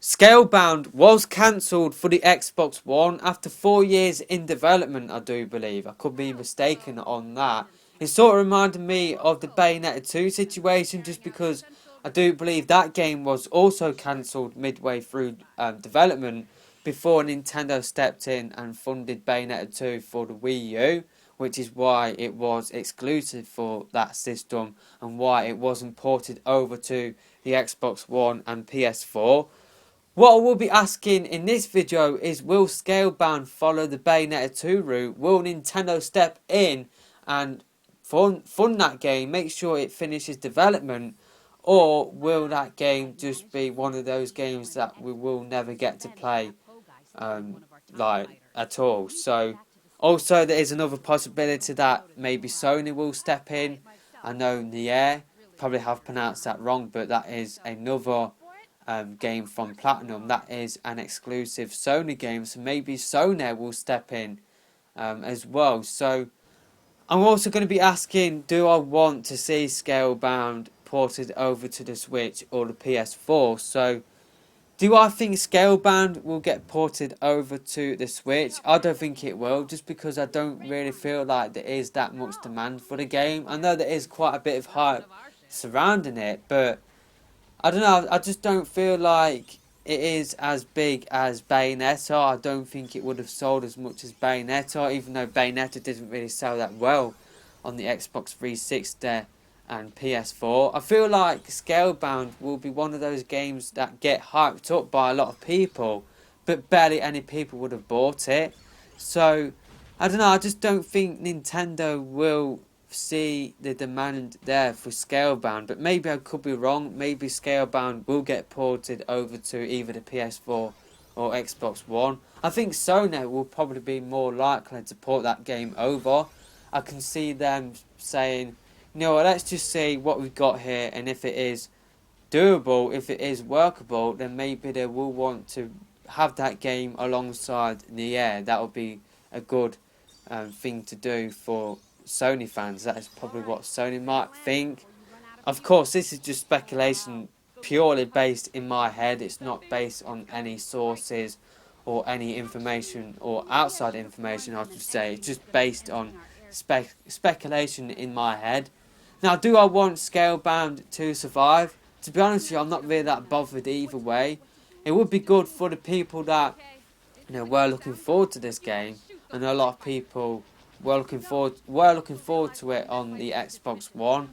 Scalebound was cancelled for the Xbox One after 4 years in development, I do believe. I could be mistaken on that. It sort of reminded me of the Bayonetta 2 situation, just because I do believe that game was also cancelled midway through development before Nintendo stepped in and funded Bayonetta 2 for the Wii U, which is why it was exclusive for that system and why it wasn't ported over to the Xbox One and PS4. What I will be asking in this video is, will Scalebound follow the Bayonetta 2 route? Will Nintendo step in and fund that game, make sure it finishes development? Or will that game just be one of those games that we will never get to play like at all? So also there is another possibility that maybe Sony will step in. I know Nier, probably have pronounced that wrong, but that is another game from Platinum. That is an exclusive Sony game, so maybe Sony will step in as well. So I'm also going to be asking, do I want to see Scalebound ported over to the Switch or the PS4? So do I think Scalebound will get ported over to the Switch? I don't think it will, just because I don't really feel like there is that much demand for the game. I know there is quite a bit of hype surrounding it, but I don't know, I just don't feel like it is as big as Bayonetta. I don't think it would have sold as much as Bayonetta, even though Bayonetta didn't really sell that well on the Xbox 360 and PS4. I feel like Scalebound will be one of those games that get hyped up by a lot of people, but barely any people would have bought it. So, I don't know, I just don't think Nintendo will see the demand there for Scalebound, but maybe I could be wrong. Maybe Scalebound will get ported over to either the PS4 or Xbox One. I think Sony will probably be more likely to port that game over. I can see them saying, you know what, let's just see what we've got here, and if it is doable, if it is workable, then maybe they will want to have that game alongside Nier. That would be a good thing to do for Sony fans. That is probably what Sony might think. Of course, this is just speculation, purely based in my head. It's not based on any sources or any information or outside information, I should say. It's just based on speculation in my head. Now, do I want Scalebound to survive? To be honest with you, I'm not really that bothered either way. It would be good for the people that were looking forward to this game. I know a lot of people were looking forward to it on the Xbox One.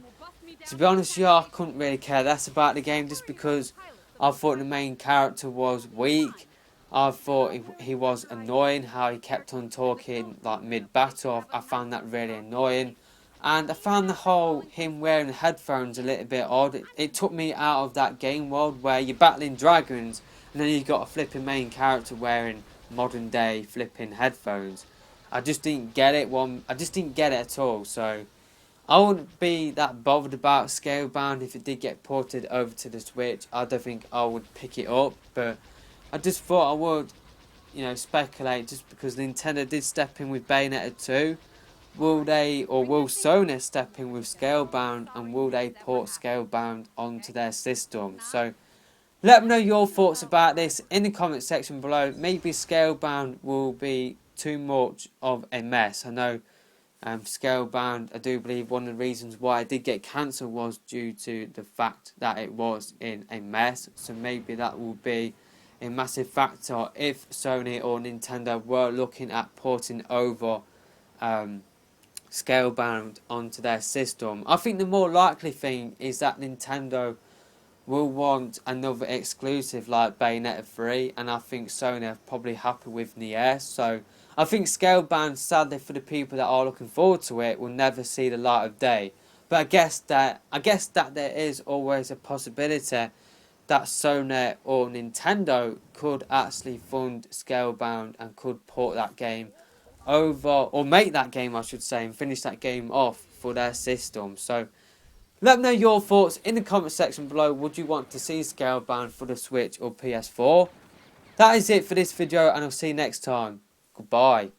To be honest with you, I couldn't really care less about the game, just because I thought the main character was weak. I thought he was annoying, how he kept on talking like mid-battle. I found that really annoying. And I found the whole him wearing headphones a little bit odd. It took me out of that game world where you're battling dragons and then you've got a flipping main character wearing modern day flipping headphones. I just didn't get it. I just didn't get it at all. So I wouldn't be that bothered about Scalebound if it did get ported over to the Switch. I don't think I would pick it up, but I just thought I would, speculate, just because Nintendo did step in with Bayonetta 2. Will they, or will Sony step in with Scalebound, and will they port Scalebound onto their system? So let me know your thoughts about this in the comment section below. Maybe Scalebound will be too much of a mess. I know Scalebound, I do believe one of the reasons why it did get cancelled was due to the fact that it was in a mess. So maybe that will be a massive factor if Sony or Nintendo were looking at porting over Scalebound onto their system. I think the more likely thing is that Nintendo will want another exclusive like Bayonetta 3, and I think Sony are probably happy with Nier. So I think Scalebound, sadly for the people that are looking forward to it, will never see the light of day. But I guess that there is always a possibility that Sony or Nintendo could actually fund Scalebound and could port that game over, or make that game I should say, and finish that game off for their system. So let me know your thoughts in the comment section below. Would you want to see Scalebound for the Switch or PS4? That is it for this video, and I'll see you next time. Goodbye.